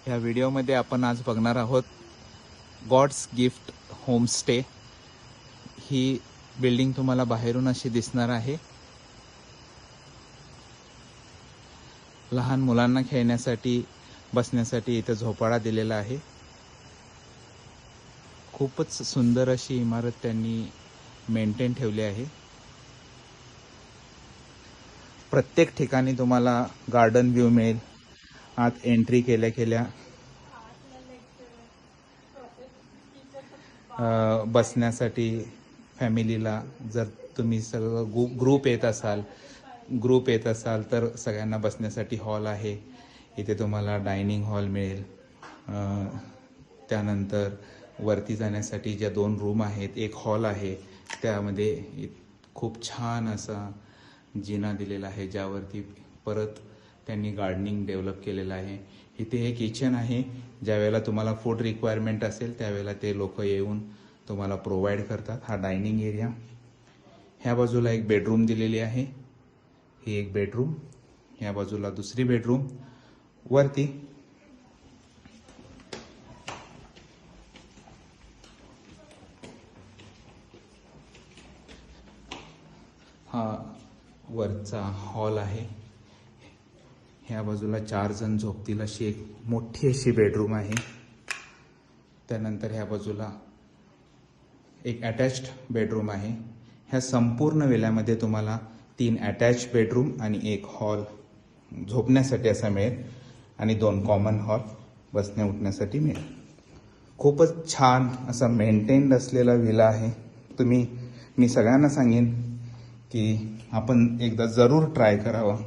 ह्या व्हिडिओमध्ये आपण आज बघणार आहोत गॉड्स गिफ्ट होमस्टे। ही बिल्डिंग तुम्हाला बाहेरून अशी दिसणार आहे। लहान मुलांना खेळण्यासाठी बसण्यासाठी इथे झोपाळा दिलेला आहे। खूपच सुंदर अशी इमारत त्यांनी मेंटेन ठेवली आहे। प्रत्येक ठिकाणी तुम्हाला गार्डन व्ह्यू मिळेल। आत एंट्री केल्या केल्या बसण्यासाठी फॅमिलीला, जर तुम्ही सगळं ग्रुप येत असाल तर सगळ्यांना बसण्यासाठी हॉल आहे। इथे तुम्हाला डायनिंग हॉल मिळेल। त्यानंतर वरती जाण्यासाठी ज्या 2 रूम आहेत, एक हॉल आहे, त्यामध्ये खूप छान असा जिना दिलेला आहे, ज्यावरती परत त्यांनी गार्डनिंग डेव्हलप केलेलं आहे। इथे हे किचन आहे। ज्यावेळेला तुम्हाला फूड रिक्वायरमेंट असेल त्यावेळेला ते लोक येऊन तुम्हाला प्रोव्हाइड करतात। हा डायनिंग एरिया। ह्या बाजूला एक बेडरूम दिलेली आहे। ही एक बेडरूम, ह्या बाजूला दुसरी बेडरूम। वरती हा वरचा हॉल आहे। ह्या बाजूला 4 जण झोपतील अशी एक मोठी अशी बेडरूम आहे। त्यानंतर ह्या बाजूला एक अटॅच्ड बेडरूम आहे। ह्या संपूर्ण विल्यामध्ये तुम्हाला 3 अटॅच बेडरूम आणि एक हॉल झोपण्यासाठी असा मिळेल आणि 2 कॉमन हॉल बसण्या उठण्यासाठी मिळेल। खूपच छान असा मेंटेन्ड असलेला विला आहे। मी सगळ्यांना सांगेन की आपण एकदा जरूर ट्राय करावं।